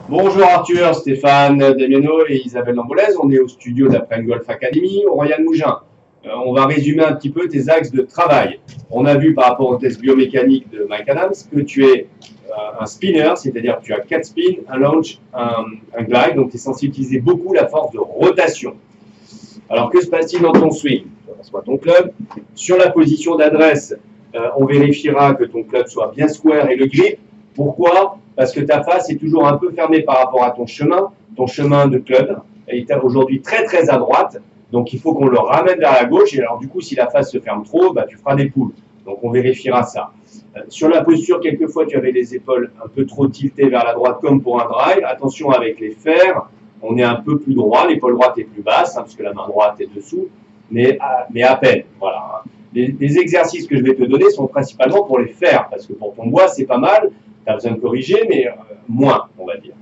Bonjour Arthur, Stéphane Damiano et Isabelle Lambolèze. On est au studio d'Après Golf Academy au Royal Mougins. On va résumer un petit peu tes axes de travail. On a vu par rapport au test biomécanique de Mike Adams que tu es un spinner, c'est-à-dire que tu as 4 spins, un launch, un glide, donc tu es censé utiliser beaucoup la force de rotation. Alors que se passe-t-il dans ton swing? Soit ton club. Sur la position d'adresse, on vérifiera que ton club soit bien square et le grip. Pourquoi? Parce que ta face est toujours un peu fermée par rapport à ton chemin de club. Il est aujourd'hui très très à droite, donc il faut qu'on le ramène vers la gauche. Et alors du coup, si la face se ferme trop, bah, tu feras des poules. Donc on vérifiera ça. Sur la posture, quelquefois tu avais les épaules un peu trop tiltées vers la droite comme pour un drive. Attention avec les fers, on est un peu plus droit, l'épaule droite est plus basse, parce que la main droite est dessous, mais à peine. Voilà. Les exercices que je vais te donner sont principalement pour les fers, parce que pour ton bois, c'est pas mal. Tu as besoin de corriger, mais moins, on va dire.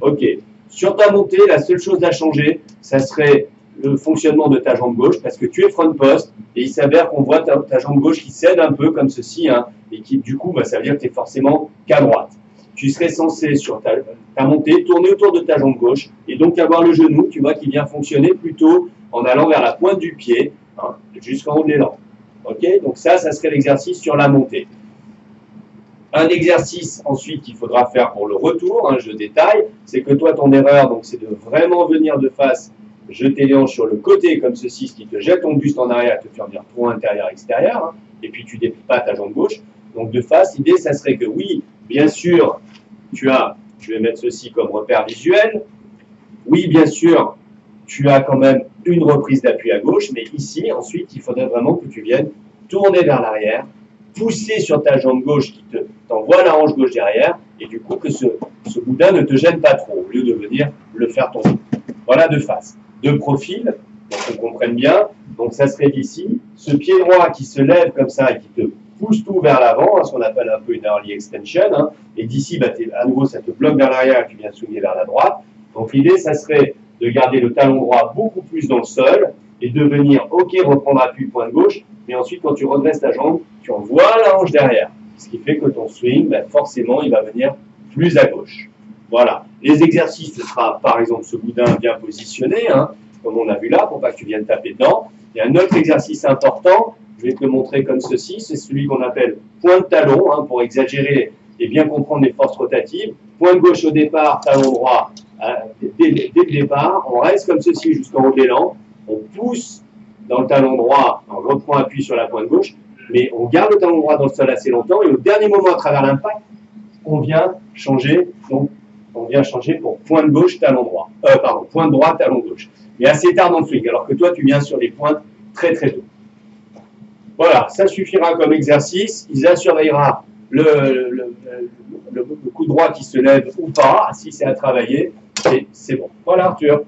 Ok. Sur ta montée, la seule chose à changer, ça serait le fonctionnement de ta jambe gauche, parce que tu es front post, et il s'avère qu'on voit ta jambe gauche qui cède un peu comme ceci, hein, et qui, du coup, bah, ça veut dire que tu es forcément qu'à droite. Tu serais censé, sur ta montée, tourner autour de ta jambe gauche, et donc avoir le genou, tu vois, qui vient fonctionner plutôt en allant vers la pointe du pied, hein, jusqu'en haut de l'élan. Ok. Donc ça serait l'exercice sur la montée. Un exercice ensuite qu'il faudra faire pour le retour, hein, je détaille, c'est que toi, ton erreur, donc c'est de vraiment venir de face, jeter les hanches sur le côté comme ceci, ce qui te jette ton buste en arrière, te faire venir trop intérieur-extérieur, hein, et puis tu ne déplies pas ta jambe gauche. Donc de face, l'idée, ça serait que oui, bien sûr, je vais mettre ceci comme repère visuel, oui, bien sûr, tu as quand même une reprise d'appui à gauche, mais ici, ensuite, il faudrait vraiment que tu viennes tourner vers l'arrière, pousser sur ta jambe gauche qui t'envoie la hanche gauche derrière, et du coup que ce boudin ne te gêne pas trop, au lieu de venir le faire tomber. Voilà de face. De profil, pour qu'on comprenne bien, donc ça serait d'ici, ce pied droit qui se lève comme ça et qui te pousse tout vers l'avant, hein, ce qu'on appelle un peu une early extension, hein, et d'ici, bah, à nouveau, ça te bloque vers l'arrière et tu viens souligner vers la droite. Donc l'idée, ça serait de garder le talon droit beaucoup plus dans le sol, et de venir, ok, reprendre appui pointe gauche, mais ensuite, quand tu redresses ta jambe, tu envoies la hanche derrière. Ce qui fait que ton swing, ben forcément, il va venir plus à gauche. Voilà. Les exercices, ce sera par exemple ce boudin bien positionné, hein, comme on a vu là, pour pas que tu viennes taper dedans. Il y a un autre exercice important, je vais te le montrer comme ceci, c'est celui qu'on appelle point de talon, hein, pour exagérer et bien comprendre les forces rotatives. Pointe gauche au départ, talon droit dès le départ. On reste comme ceci jusqu'en haut de l'élan. On pousse dans le talon droit, on reprend appui sur la pointe gauche, mais on garde le talon droit dans le sol assez longtemps, et au dernier moment, à travers l'impact, on vient changer, donc on vient changer pour pointe gauche, talon droit. Pointe droite, talon gauche. Mais assez tard dans le swing, alors que toi, tu viens sur les pointes très très tôt. Voilà, ça suffira comme exercice. Isa surveillera le coup droit qui se lève ou pas, si c'est à travailler, et c'est bon. Voilà Arthur.